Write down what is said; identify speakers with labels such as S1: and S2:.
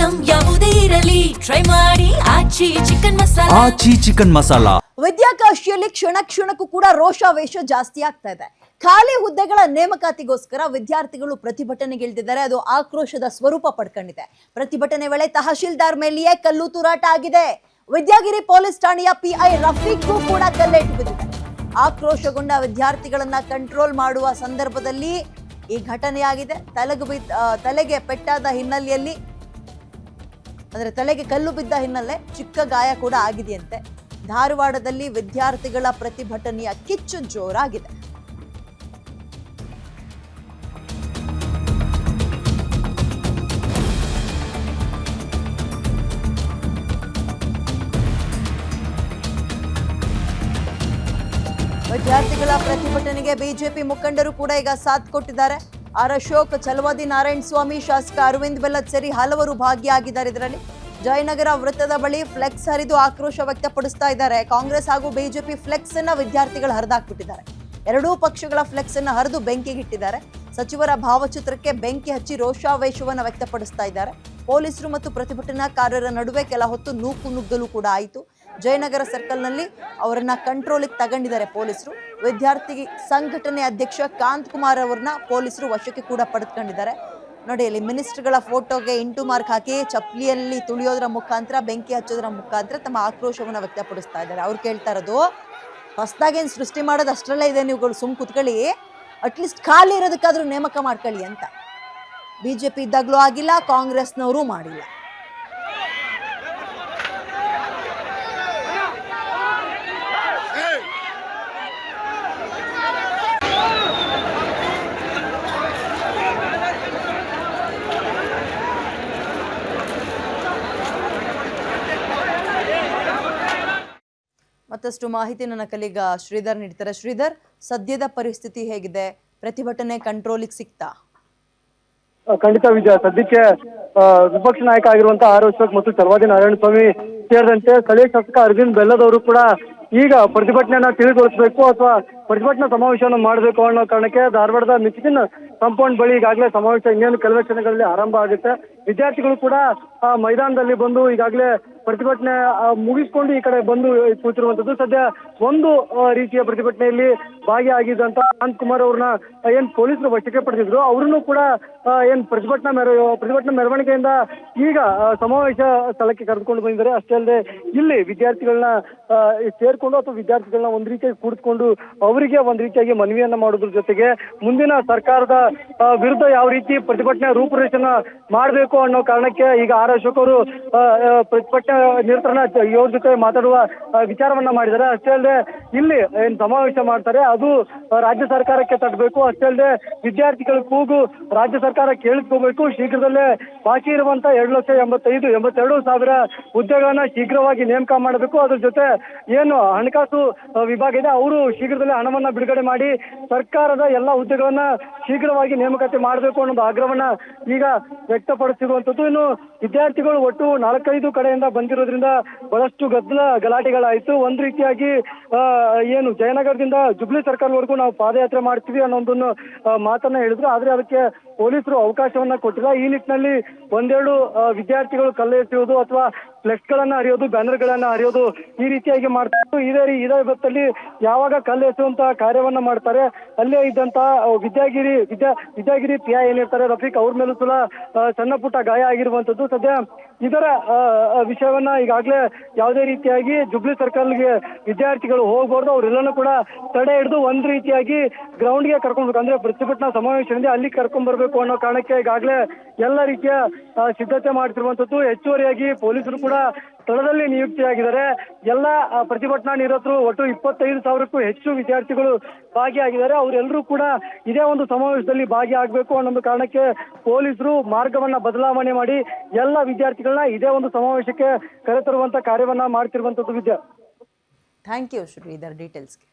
S1: Item ಯಾವುದೇ ಇರಲಿ try ಮಾಡಿ ಆಚಿ ಚಿಕನ್ ಮಸಾಲಾ.
S2: ವಿದ್ಯಾಕಾಶಿಯಲ್ಲಿ ಕ್ಷಣ ಕ್ಷಣಕ್ಕೂ ಕೂಡ ರೋಷಾವೇಶ ಜಾಸ್ತಿ ಆಗ್ತಾ ಇದೆ. ಖಾಲಿ ಹುದ್ದೆಗಳ ನೇಮಕಾತಿಗೋಸ್ಕರ ವಿದ್ಯಾರ್ಥಿಗಳು ಪ್ರತಿಭಟನೆಗಿಳಿದಿದ್ದಾರೆ. ಅದು ಆಕ್ರೋಶದ ಸ್ವರೂಪ ಪಡ್ಕೊಂಡಿದೆ. ಪ್ರತಿಭಟನೆ ವೇಳೆ ತಹಶೀಲ್ದಾರ್ ಮೇಲೆಯೇ ಕಲ್ಲು ತೂರಾಟ ಆಗಿದೆ. ವಿದ್ಯಾಗಿರಿ ಪೊಲೀಸ್ ಠಾಣೆಯ ಪಿಐ ರಫೀಕ್ಗೂ ಕೂಡ ಕಲ್ಲೇಟು ಬಿದ್ದಿದೆ. ಆಕ್ರೋಶಗೊಂಡ ವಿದ್ಯಾರ್ಥಿಗಳನ್ನ ಕಂಟ್ರೋಲ್ ಮಾಡುವ ಸಂದರ್ಭದಲ್ಲಿ ಈ ಘಟನೆಯಾಗಿದೆ. ತಲೆಗೆ ಪೆಟ್ಟಾದ ಹಿನ್ನೆಲೆಯಲ್ಲಿ, ಅಂದ್ರೆ ತಲೆಗೆ ಕಲ್ಲು ಬಿದ್ದ ಹಿನ್ನೆಲೆ ಚಿಕ್ಕ ಗಾಯ ಕೂಡ ಆಗಿದೆಯಂತೆ. ಧಾರವಾಡದಲ್ಲಿ ವಿದ್ಯಾರ್ಥಿಗಳ ಪ್ರತಿಭಟನೆಯ ಕಿಚ್ಚು ಜೋರಾಗಿದೆ. ವಿದ್ಯಾರ್ಥಿಗಳ ಪ್ರತಿಭಟನೆಗೆ ಬಿಜೆಪಿ ಮುಖಂಡರು ಕೂಡ ಈಗ ಸಾಥ್ ಕೊಟ್ಟಿದ್ದಾರೆ. ಆರ್ ಅಶೋಕ್, ಛಲವಾದಿ ನಾರಾಯಣ ಸ್ವಾಮಿ, ಶಾಸಕ ಅರವಿಂದ್ ಬೆಲ್ಲದ್ ಸೇರಿ ಹಲವರು ಭಾಗಿಯಾಗಿದ್ದಾರೆ. ಇದರಲ್ಲಿ ಜಯನಗರ ವೃತ್ತದ ಬಳಿ ಫ್ಲೆಕ್ಸ್ ಹರಿದು ಆಕ್ರೋಶ ವ್ಯಕ್ತಪಡಿಸ್ತಾ ಇದ್ದಾರೆ. ಕಾಂಗ್ರೆಸ್ ಹಾಗೂ ಬಿಜೆಪಿ ಫ್ಲೆಕ್ಸ್ ಅನ್ನ ವಿದ್ಯಾರ್ಥಿಗಳು ಹರಿದಾಕ್ಬಿಟ್ಟಿದ್ದಾರೆ. ಎರಡೂ ಪಕ್ಷಗಳ ಫ್ಲೆಕ್ಸ್ ಅನ್ನ ಹರಿದು ಬೆಂಕಿಗಿಟ್ಟಿದ್ದಾರೆ. ಸಚಿವರ ಭಾವಚಿತ್ರಕ್ಕೆ ಬೆಂಕಿ ಹಚ್ಚಿ ರೋಷಾವೇಶವನ್ನು ವ್ಯಕ್ತಪಡಿಸ್ತಾ ಇದ್ದಾರೆ. ಪೊಲೀಸರು ಮತ್ತು ಪ್ರತಿಭಟನಾಕಾರರ ನಡುವೆ ಕೆಲ ಹೊತ್ತು ನುಗ್ಗಲು ಕೂಡ ಆಯಿತು. ಜಯನಗರ ಸರ್ಕಲ್ನಲ್ಲಿ ಅವರನ್ನ ಕಂಟ್ರೋಲಿಗೆ ತಗೊಂಡಿದ್ದಾರೆ ಪೊಲೀಸರು. ವಿದ್ಯಾರ್ಥಿ ಸಂಘಟನೆ ಅಧ್ಯಕ್ಷ ಕಾಂತ್ ಕುಮಾರ್ ಅವರನ್ನ ಪೊಲೀಸರು ವಶಕ್ಕೆ ಕೂಡ ಪಡೆದುಕೊಂಡಿದ್ದಾರೆ. ನೋಡಿ, ಅಲ್ಲಿ ಮಿನಿಸ್ಟರ್ಗಳ ಫೋಟೋಗೆ ಇಂಟು ಮಾರ್ಕ್ ಹಾಕಿ ಚಪ್ಪಲಿಯಲ್ಲಿ ತುಳಿಯೋದ್ರ ಮುಖಾಂತರ, ಬೆಂಕಿ ಹಚ್ಚೋದ್ರ ಮುಖಾಂತರ ತಮ್ಮ ಆಕ್ರೋಶವನ್ನು ವ್ಯಕ್ತಪಡಿಸ್ತಾ ಇದ್ದಾರೆ. ಅವ್ರು ಕೇಳ್ತಾ ಇರೋದು, ಹೊಸದಾಗೇನು ಸೃಷ್ಟಿ ಮಾಡೋದು ಅಷ್ಟರಲ್ಲೇ ಇದೆ, ನೀವುಗಳು ಸುಮ್ ಕುತ್ಕೊಳ್ಳಿ, ಅಟ್ಲೀಸ್ಟ್ ಖಾಲಿ ಇರೋದಕ್ಕಾದ್ರೂ ನೇಮಕ ಮಾಡ್ಕೊಳ್ಳಿ ಅಂತ. ಬಿಜೆಪಿ ಇದ್ದಾಗಲೂ ಆಗಿಲ್ಲ, ಕಾಂಗ್ರೆಸ್ನವರು ಮಾಡಿಲ್ಲ. ಮತ್ತಷ್ಟು ಮಾಹಿತಿ ನನ್ನ ಕಲೀಗ ಶ್ರೀಧರ್ ನೀಡ್ತಾರೆ. ಶ್ರೀಧರ್, ಸದ್ಯದ ಪರಿಸ್ಥಿತಿ ಹೇಗಿದೆ? ಪ್ರತಿಭಟನೆ ಕಂಟ್ರೋಲಿಗೆ ಸಿಕ್ತಾ?
S3: ಖಂಡಿತ ವಿಜಯ, ಸದ್ಯಕ್ಕೆ ವಿಪಕ್ಷ ನಾಯಕ ಆಗಿರುವಂತಹ ಆರ್ ಅಶೋಕ್ ಮತ್ತು ಛಲವಾದಿ ನಾರಾಯಣ ಸ್ವಾಮಿ ಸೇರಿದಂತೆ ಸ್ಥಳೀಯ ಶಾಸಕ ಅರವಿಂದ್ ಬೆಲ್ಲದ್ ಅವರು ಕೂಡ ಈಗ ಪ್ರತಿಭಟನೆಯನ್ನ ತಿಳಿಗೊಳಿಸಬೇಕು ಅಥವಾ ಪ್ರತಿಭಟನಾ ಸಮಾವೇಶವನ್ನು ಮಾಡಬೇಕು ಅನ್ನೋ ಕಾರಣಕ್ಕೆ ಧಾರವಾಡದ ಮಿಚಿಗಿನ್ ಕಾಂಪೌಂಡ್ ಬಳಿ ಈಗಾಗಲೇ ಸಮಾವೇಶ ಇನ್ನೇನು ಕೆಲವೇ ಕ್ಷಣಗಳಲ್ಲಿ ಆರಂಭ ಆಗುತ್ತೆ. ವಿದ್ಯಾರ್ಥಿಗಳು ಕೂಡ ಮೈದಾನದಲ್ಲಿ ಬಂದು ಈಗಾಗಲೇ ಪ್ರತಿಭಟನೆ ಮುಗಿಸ್ಕೊಂಡು ಈ ಕಡೆ ಬಂದು ಕೂತಿರುವಂತದ್ದು. ಸದ್ಯ ಒಂದು ರೀತಿಯ ಪ್ರತಿಭಟನೆಯಲ್ಲಿ ಭಾಗಿಯಾಗಿದ್ದಂತ ಕಾಂತ್ ಕುಮಾರ್ ಅವ್ರನ್ನ ಏನ್ ಪೊಲೀಸರು ವಶಕ್ಕೆ ಪಡೆದಿದ್ರು, ಅವ್ರನ್ನು ಕೂಡ ಏನ್ ಪ್ರತಿಭಟನಾ ಮೆರವಣಿಗೆಯಿಂದ ಈಗ ಸಮಾವೇಶ ಸ್ಥಳಕ್ಕೆ ಕರೆದುಕೊಂಡು ಬಂದಿದ್ದಾರೆ. ಅಷ್ಟೇ ಅಲ್ಲದೆ ಇಲ್ಲಿ ವಿದ್ಯಾರ್ಥಿಗಳನ್ನ ಸೇರ್ಕೊಂಡು ಅಥವಾ ವಿದ್ಯಾರ್ಥಿಗಳನ್ನ ಒಂದ್ ರೀತಿಯಾಗಿ ಕೂಡಿಸ್ಕೊಂಡು ಅವರಿಗೆ ಒಂದ್ ರೀತಿಯಾಗಿ ಮನವಿಯನ್ನ ಮಾಡೋದ್ರ ಜೊತೆಗೆ ಮುಂದಿನ ಸರ್ಕಾರದ ವಿರುದ್ಧ ಯಾವ ರೀತಿ ಪ್ರತಿಭಟನೆ ರೂಪುರೇಷೆನ ಮಾಡಬೇಕು ಅನ್ನೋ ಕಾರಣಕ್ಕೆ ಈಗ ಆರ್ ಅಶೋಕ್ ಅವರು ಪ್ರತಿಭಟನೆ ನಿರತರನ್ನ ಇವ್ರ ಜೊತೆ ಮಾತಾಡುವ ವಿಚಾರವನ್ನ ಮಾಡಿದ್ದಾರೆ. ಅಷ್ಟೇ ಅಲ್ಲದೆ ಇಲ್ಲಿ ಏನ್ ಸಮಾವೇಶ ಮಾಡ್ತಾರೆ ಅದು ರಾಜ್ಯ ಸರ್ಕಾರಕ್ಕೆ ತಟ್ಟಬೇಕು. ಅಷ್ಟೇ ಅಲ್ಲದೆ ವಿದ್ಯಾರ್ಥಿಗಳ ಕೂಗು ರಾಜ್ಯ ಸರ್ಕಾರ ಕೇಳಿಸ್ಕೋಬೇಕು. ಶೀಘ್ರದಲ್ಲೇ ಬಾಕಿ ಇರುವಂತ 2,82,000 ಹುದ್ದೆಗಳನ್ನ ಶೀಘ್ರವಾಗಿ ನೇಮಕ ಮಾಡಬೇಕು. ಅದ್ರ ಜೊತೆ ಏನು ಹಣಕಾಸು ವಿಭಾಗ ಇದೆ ಅವರು ಶೀಘ್ರದಲ್ಲೇ ಹಣವನ್ನ ಬಿಡುಗಡೆ ಮಾಡಿ ಸರ್ಕಾರದ ಎಲ್ಲಾ ಹುದ್ದೆಗಳನ್ನ ಶೀಘ್ರವಾಗಿ ನೇಮಕಾತಿ ಮಾಡಬೇಕು ಅನ್ನೋ ಆಗ್ರಹವನ್ನ ಈಗ ವ್ಯಕ್ತಪಡಿಸಿರುವಂತದ್ದು. ಇನ್ನು ವಿದ್ಯಾರ್ಥಿಗಳು ಒಟ್ಟು 4-5 ಕಡೆಯಿಂದ ಬಂದಿರೋದ್ರಿಂದ ಬಹಳಷ್ಟು ಗಲಾಟೆಗಳಾಯಿತು. ಒಂದ್ ರೀತಿಯಾಗಿ ಏನು ಜಯನಗರದಿಂದ ಜುಬ್ಲಿ ಸರ್ಕಲ್ ವರೆಗೂ ನಾವು ಪಾದಯಾತ್ರೆ ಮಾಡ್ತೀವಿ ಅನ್ನೋದನ್ನು ಮಾತನ್ನ ಹೇಳಿದ್ರು. ಆದ್ರೆ ಅದಕ್ಕೆ ಪೊಲೀಸರು ಅವಕಾಶವನ್ನ ಕೊಟ್ಟಿಲ್ಲ. ಈ ನಿಟ್ಟಿನಲ್ಲಿ ಒಂದೆರಡು ವಿದ್ಯಾರ್ಥಿಗಳು ಕಲ್ಲೆಸೆಯುವುದು ಅಥವಾ ಫ್ಲೆಕ್ಸ್ ಗಳನ್ನ ಹರಿಯೋದು, ಬ್ಯಾನರ್ ಗಳನ್ನ ಹರಿಯೋದು ಈ ರೀತಿಯಾಗಿ ಮಾಡ್ತಾರೆ. ಇದೇ ಹೊತ್ತಲ್ಲಿ ಯಾವಾಗ ಕಲ್ಲೆಸೆಯುವಂತಹ ಕಾರ್ಯವನ್ನ ಮಾಡ್ತಾರೆ ಅಲ್ಲೇ ಇದ್ದಂತ ವಿದ್ಯಾಗಿರಿ ಪಿಐ ಏನಿರ್ತಾರೆ ರಫೀಕ್, ಅವ್ರ ಮೇಲೂ ಕೂಡ ಸಣ್ಣ ಪುಟ್ಟ ಗಾಯ ಆಗಿರುವಂತದ್ದು. ಸದ್ಯ ಇದರ ವಿಷಯವನ್ನ ಈಗಾಗಲೇ ಯಾವುದೇ ರೀತಿಯಾಗಿ ಜುಬ್ಲಿ ಸರ್ಕಲ್ಗೆ ವಿದ್ಯಾರ್ಥಿಗಳು ಹೋಗಬಾರ್ದು, ಅವರೆಲ್ಲನೂ ಕೂಡ ತಡೆ ಹಿಡಿದು ಒಂದ್ ರೀತಿಯಾಗಿ ಗ್ರೌಂಡ್ಗೆ ಕರ್ಕೊಂಡ್ಬೇಕು, ಅಂದ್ರೆ ಪ್ರತಿಭಟನಾ ಸಮಾವೇಶದಿಂದ ಅಲ್ಲಿ ಕರ್ಕೊಂಡ್ ಬರ್ಬೇಕು ಅನ್ನೋ ಕಾರಣಕ್ಕೆ ಈಗಾಗಲೇ ಎಲ್ಲ ರೀತಿಯ ಸಿದ್ಧತೆ ಮಾಡ್ತಿರುವಂತದ್ದು. ಹೆಚ್ಚುವರಿಯಾಗಿ ಪೊಲೀಸರು ಕೂಡ ಸ್ಥಳದಲ್ಲಿ ನಿಯುಕ್ತಿಯಾಗಿದ್ದಾರೆ. ಎಲ್ಲ ಪ್ರತಿಭಟನಾ ನಿರತರು ಒಟ್ಟು 25,000ಕ್ಕೂ ಹೆಚ್ಚು ವಿದ್ಯಾರ್ಥಿಗಳು ಭಾಗಿಯಾಗಿದ್ದಾರೆ. ಅವರೆಲ್ಲರೂ ಕೂಡ ಇದೇ ಒಂದು ಸಮಾವೇಶದಲ್ಲಿ ಭಾಗಿಯಾಗಬೇಕು ಅನ್ನೋ ಕಾರಣಕ್ಕೆ ಪೊಲೀಸರು ಮಾರ್ಗವನ್ನ ಬದಲಾವಣೆ ಮಾಡಿ ಎಲ್ಲ ವಿದ್ಯಾರ್ಥಿಗಳನ್ನ ಇದೇ ಒಂದು ಸಮಾವೇಶಕ್ಕೆ ಕರೆತರುವಂತ ಕಾರ್ಯವನ್ನ ಮಾಡ್ತಿರುವಂತದ್ದು. ವಿದ್ಯಾ,
S2: ಥ್ಯಾಂಕ್ ಯು ಶ್ರೀಧರ್ ಡೀಟೇಲ್ಸ್ಗೆ.